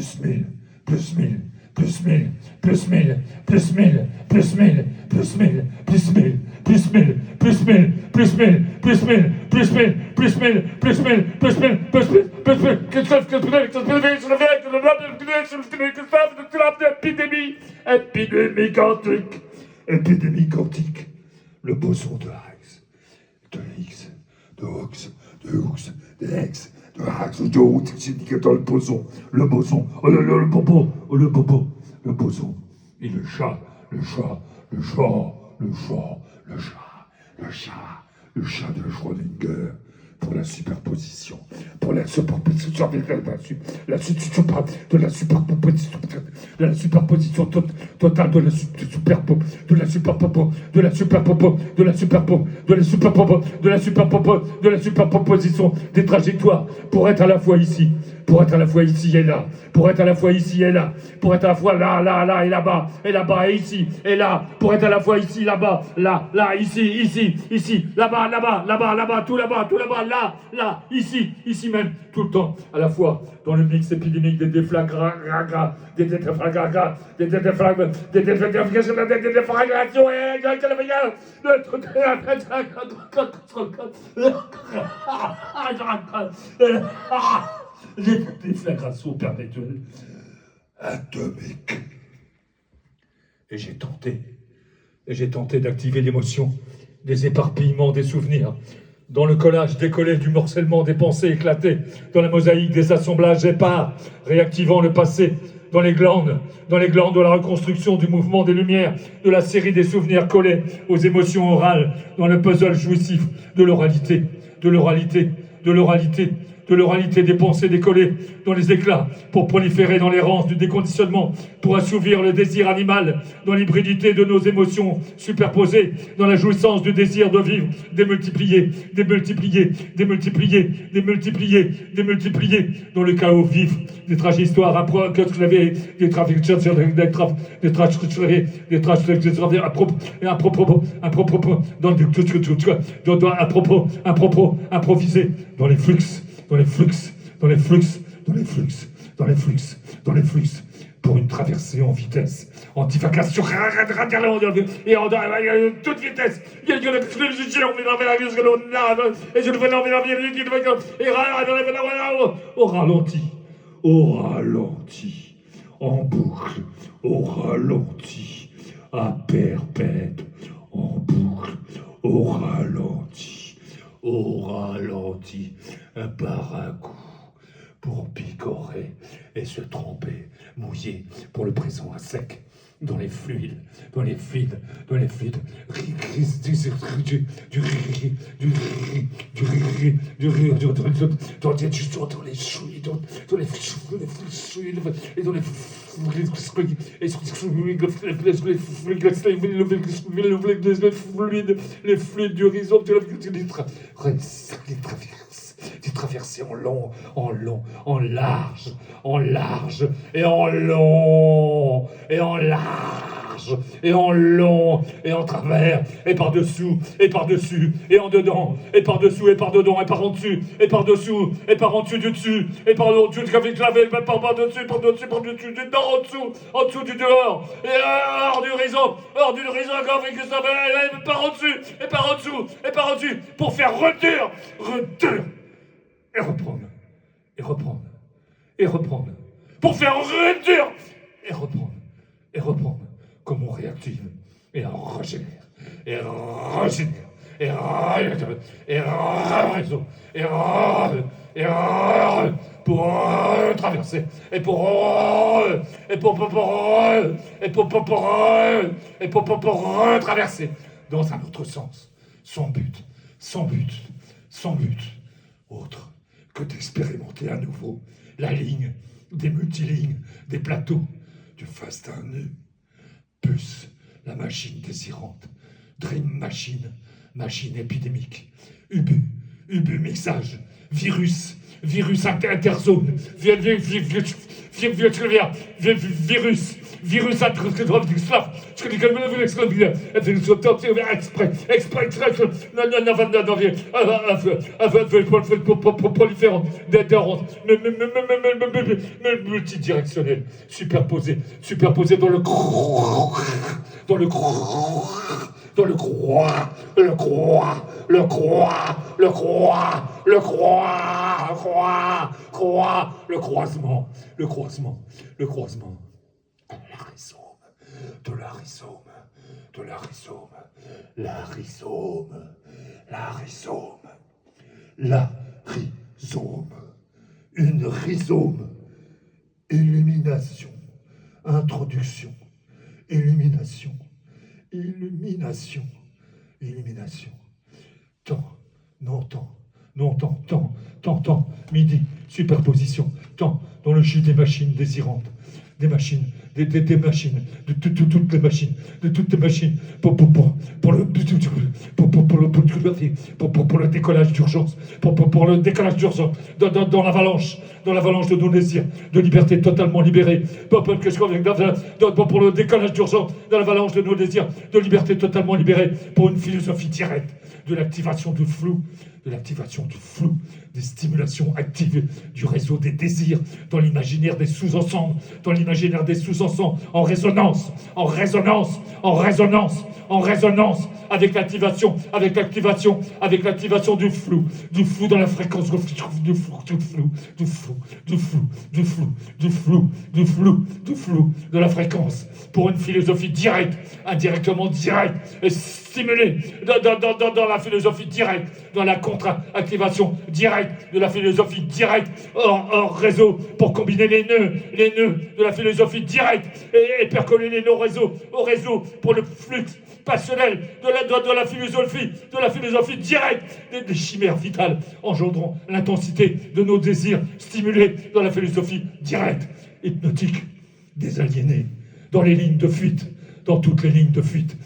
plus 1000, plus 1000, plus 1000, plus 1000, plus 1000, plus 1000, plus 1000, plus 1000, plus 1000, plus 1000, plus 1000, plus 1000, plus 1000, plus 1000, plus 1000, plus 1000, plus 1000, plus 1000, épidémie quantique, épidémie quantique, le boson de Higgs, de Higgs, de Higgs, de Higgs, de Higgs, de Higgs, de Higgs, c'est indiqué dans le boson, oh le bobo, le bobo, le boson, et le chat, le chat, le chat, le chat, le chat, le chat, le chat de Schrödinger, pour la superposition, pour la superposition de la superposition, de la superposition totale de la superpo, de la superpopo, de la superpopo, de la superpo, de la superpopo, de la superpopo, de la superposition des trajectoires pour être à la fois ici, pour être à la fois ici et là, pour être à la fois ici et là, pour être à la fois là, là, là et là-bas, et ici, et là, pour être à la fois ici, là-bas, là, là, ici, ici, ici, là-bas, là-bas, là-bas, là-bas, tout là-bas, là, là, ici, ici même, tout le temps, à la fois, dans le mix épidémique des déflagrations, des déflagrations, des déflagrations, les déflagrations perpétuelles atomiques. Et j'ai tenté d'activer l'émotion, des éparpillements des souvenirs, dans le collage décollé du morcellement des pensées éclatées, dans la mosaïque des assemblages épars, réactivant le passé, dans les glandes de la reconstruction du mouvement des lumières, de la série des souvenirs collés aux émotions orales, dans le puzzle jouissif de l'oralité, de l'oralité, de l'oralité, de l'oralité des pensées décollées dans les éclats, pour proliférer dans l'errance du déconditionnement, pour assouvir le désir animal, dans l'hybridité de nos émotions superposées, dans la jouissance du désir de vivre, démultiplié, démultiplié, démultiplié, démultiplié, démultiplié, dans le chaos vif des trajectoires à propos, à propos, improvisé, dans les flux, dans les flux, dans les flux, dans les flux, dans les flux, dans les flux, pour une traversée en vitesse, en divagation et en toute vitesse. Au ralenti, au ralenti, en boucle, au ralenti, à perpète, en boucle, au ralenti, par un coup, pour picorer et se tromper, mouiller pour le présent à sec, dans les fluides, dans les fluides, dans les fluides, les fluides du rhizome, des traversées en long, en large, et en long, et en large, et en long, et en travers, et par-dessous, et par-dessus, et en dedans, et par-dessous, et par-dedans, et par-en-dessus, et par-dessous, et par-en-dessus du dessus, et par-dessus du clavier, par-dessus, par-dessus, par-dessus, du dehors, en dessous du dehors, et hors du rhizome, avec ça, par-en-dessus, et par-en-dessous, et par-en-dessus, pour faire retour, et reprendre, et reprendre, et reprendre, pour faire retour, et reprendre, comme on réactive, et on régénère, et régénère, et régénère, et pour traverser, et pour traverser dans un autre sens, sans but, autre que d'expérimenter à nouveau la ligne, des multilignes, des plateaux, du faste d'un nœud, puce, la machine désirante, dream machine, machine épidémique, ubu mixage, virus interzone, virus, virus antislav, proliférant, multidirectionnel, superposé dans le croisement, la rhizome, une rhizome, illumination, introduction, illumination, temps, temps, midi, superposition, temps, dans le jus des machines désirantes, des machines, des machines, de toutes les machines, pour le décollage d'urgence, pour le décollage d'urgence, dans l'avalanche de nos désirs, de liberté totalement libérée, pour le décollage d'urgence, dans l'avalanche de nos désirs, de liberté totalement libérée, pour une philosophie directe de l'activation du flou, des stimulations actives du réseau des désirs dans l'imaginaire des sous-ensembles, en résonance, avec l'activation du flou dans la fréquence du flou de la fréquence, pour une philosophie directe, indirectement directe, et stimulée dans la philosophie directe, dans la contre-activation directe de la philosophie directe hors réseau, pour combiner les nœuds de la philosophie directe et percoler les nœuds au réseau pour le flux passionnel de la philosophie directe des chimères vitales, engendrant l'intensité de nos désirs stimulés dans la philosophie directe, hypnotique, désaliénée, dans les lignes de fuite, dans toutes les lignes de fuite,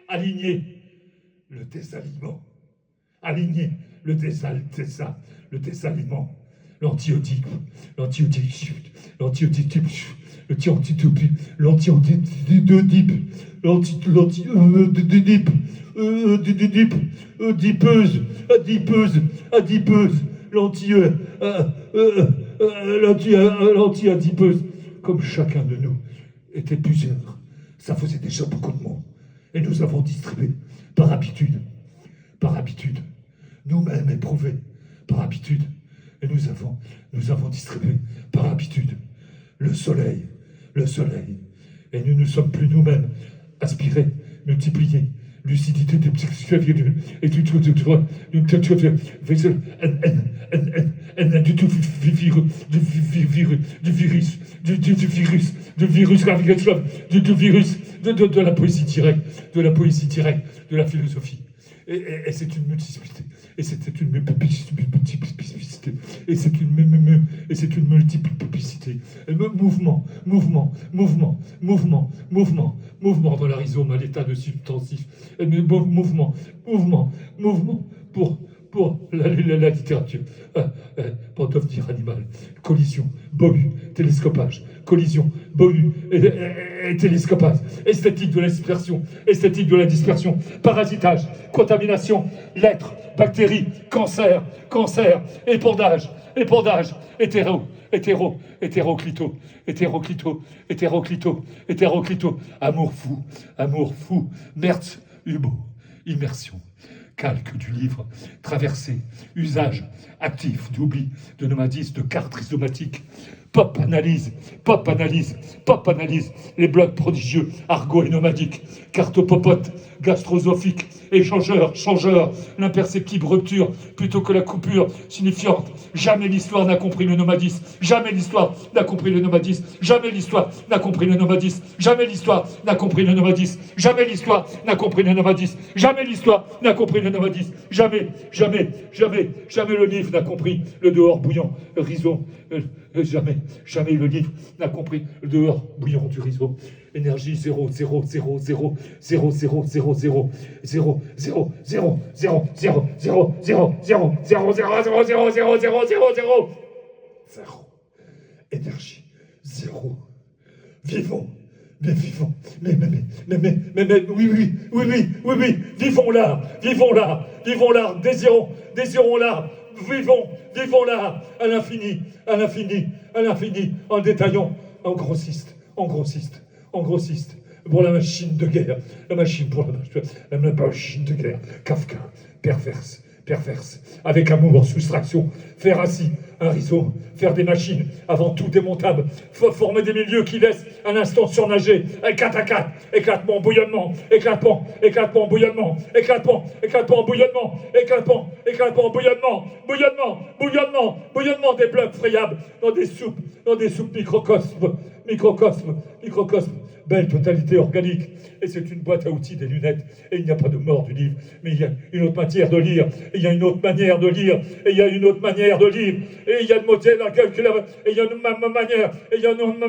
aligner le désalignement, le désalignement, l'anti-oedipe, l'anti-adipeuse, comme chacun de nous était plusieurs. Ça faisait déjà beaucoup de monde. Et nous avons distribué par habitude, nous-mêmes éprouvés par habitude. Et nous avons distribué par habitude le soleil. Et nous ne sommes plus nous-mêmes aspirés, multipliés, lucidité de et du virus, de la poésie directe, de la philosophie. Et c'est une multiplicité, et c'est une multiplicité, et c'est une multiplicité. Mouvement dans la rhizome à l'état de substantif. Mouvement pour la littérature. Pour devenir animal. Collision, bohu, télescopage. Collision, bohu et télescopage. Esthétique de la dispersion. Parasitage, contamination, lettres, bactéries, cancer, épandage, hétéroclito, amour fou, Merz, Hubo, immersion, calque du livre, traversée, usage, actif, d'oubli, de nomadisme, de carte rhizomatique, pop analyse, les blocs prodigieux, argot et nomadiques, cartopopote, gastrosophique, échangeur, changeur, l'imperceptible rupture plutôt que la coupure signifiante. Jamais l'histoire n'a compris le nomadisme, jamais l'histoire n'a compris le nomadisme, jamais l'histoire n'a compris le nomadisme, jamais l'histoire n'a compris le nomadisme, jamais l'histoire n'a compris le nomadisme, jamais l'histoire n'a compris le nomadisme, jamais le livre n'a compris le dehors bouillant, rhizome, Jamais, jamais le livre n'a compris le dehors bouillant du réseau. Énergie 0, 0, 0, 0, 0, 0, 0, 0, 0, 0, 0, 0, 0, 0, 0, 0, 0, 0, 0, 0, 0, 0, 0, 0. Zéro. Énergie. Zéro. Vivons. Mais vivons. Mais, oui, oui, oui, oui, oui, oui. Vivons là. Vivons là. Vivons là. Désirons là. Vivons là. À l'infini. À l'infini. À l'infini. En détaillant. En grossiste. En grossiste. En grossiste. Pour la machine de guerre. La machine pour la machine de guerre. Kafka. Perverse. Avec amour, soustraction, faire ainsi un rhizome, faire des machines avant tout démontables, former des milieux qui laissent un instant surnager, 4 à 4, éclatement, bouillonnement, éclatement, bouillonnement, éclatement, bouillonnement des blocs frayables dans des soupes microcosmes, belle totalité organique. Et c'est une boîte à outils, des lunettes. Et il n'y a pas de mort du livre. Mais il y a une autre matière de lire. Et il y a une autre manière de lire. Et il y a une autre manière de lire. Et il y a une moitié dans laquelle et il y a une manière. Et il y a une autre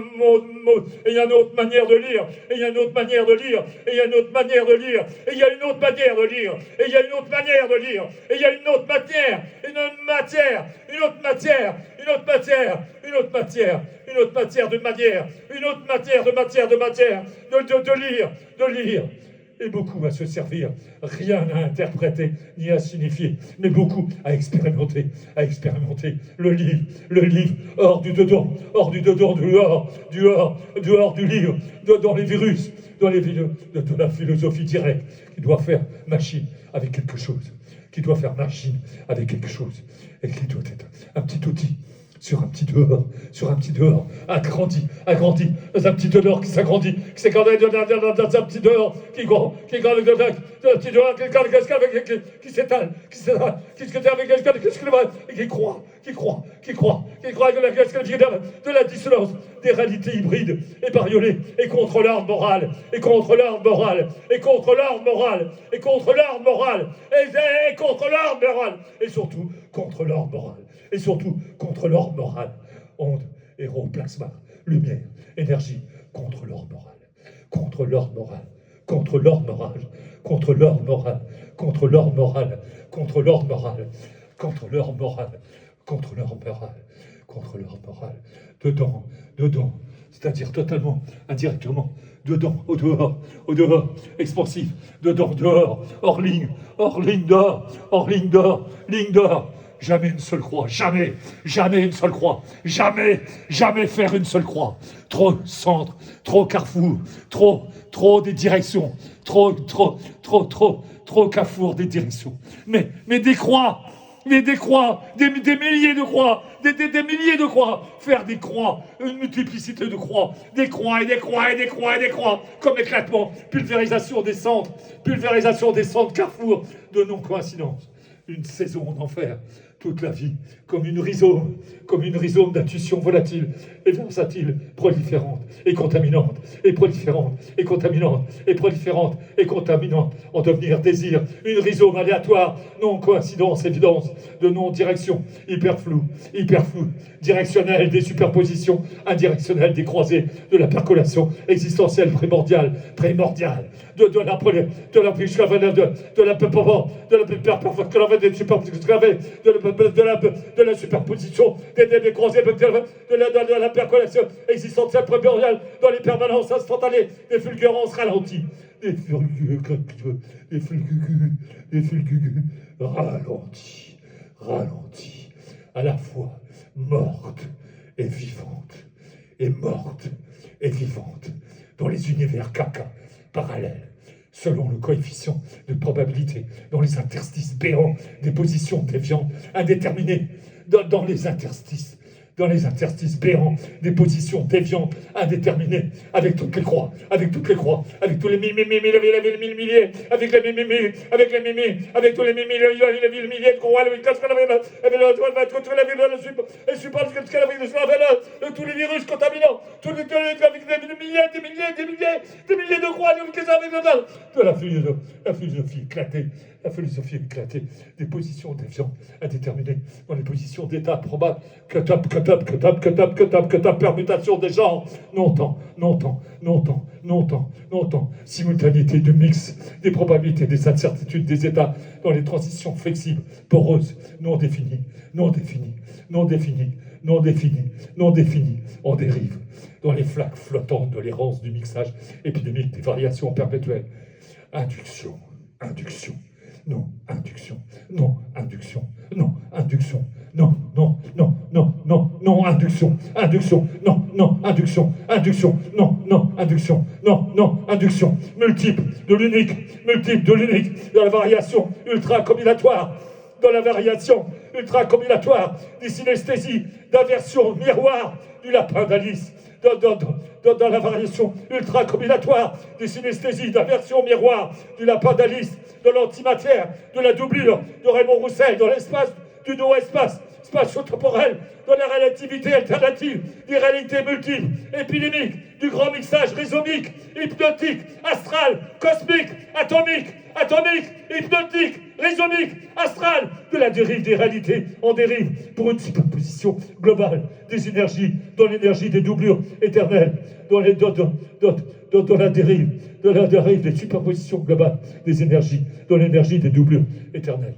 manière de lire. Et il y a une autre manière de lire. Et il y a une autre manière de lire. Et il y a une autre manière de lire. Et il y a une autre manière de lire. Et il y a une autre matière. Une autre matière de lire, et beaucoup à se servir, rien à interpréter ni à signifier, mais beaucoup à expérimenter, le livre, hors du dedans, dehors du livre, dans les virus, de la philosophie directe, qui doit faire machine avec quelque chose, et qui doit être un petit outil, sur un petit dehors, agrandi, dans un petit dehors qui s'agrandit, dans un petit dehors qui s'étale, qui croit de la dissonance des réalités hybrides et bariolées, et contre l'ordre moral, et surtout contre l'ordre moral, onde, héros, plasma, lumière, énergie, contre l'ordre moral, contre l'ordre moral, dedans, c'est-à-dire totalement, indirectement, dedans, au dehors, expansif, dedans, dehors, hors ligne d'or, jamais une seule croix, jamais une seule croix, jamais faire une seule croix, trop centre, trop carrefour, trop des directions, trop carrefour des directions, mais des croix, des milliers de croix, des milliers de croix, faire des croix, une multiplicité de croix, des croix, comme éclatement, pulvérisation des centres, carrefour de non-coïncidence, une saison en enfer, toute la vie, comme une rhizome d'intuition volatile et versatile, proliférante et contaminante, en devenir désir, une rhizome aléatoire, non-coïncidence, évidence, de non-direction, hyperflou, directionnelle des superpositions, indirectionnelle des croisées, de la percolation existentielle primordiale, de la superposition des croisées, de la percolation existentielle primordiale, dans les permanences instantanées, des fulgurances ralenties, des fulgurances ralenties, à la fois mortes et vivantes, dans les univers caca parallèles, selon le coefficient de probabilité, dans les interstices béants des positions déviantes indéterminées, dans les interstices béants des positions déviantes indéterminées, avec toutes les croix, avec tous les milliers, avec les milliers de croix, tous les virus contaminants, tous les milliers des milliers de croix, de la philosophie éclatée, des positions déviantes, indéterminées, dans les positions d'état probables, que top, permutation des genres, non-temps, simultanéité du mix, des probabilités, des incertitudes, des états, dans les transitions flexibles, poreuses, non définies, en dérive, dans les flaques flottantes de l'errance du mixage épidémique des variations perpétuelles. Induction, non, induction, non, induction, non, induction, non, induction, non, induction, multiple de l'unique, dans la variation ultra-combinatoire, des synesthésies, d'aversion miroir du lapin d'Alice, dans la variation ultra-combinatoire des synesthésies d'aversion miroir du lapin d'Alice, de l'antimatière, de la doublure de Raymond Roussel, dans l'espace du no-espace, spatio-temporel, de la relativité alternative, des réalités multiples, épidémiques, du grand mixage rhizomique, hypnotique, astral, cosmique, atomique, hypnotique, rhizomique, astral, de la dérive des réalités en dérive, pour une superposition globale des énergies, dans l'énergie des doublures éternelles, dans la dérive des superpositions globales des énergies, dans l'énergie des doublures éternelles.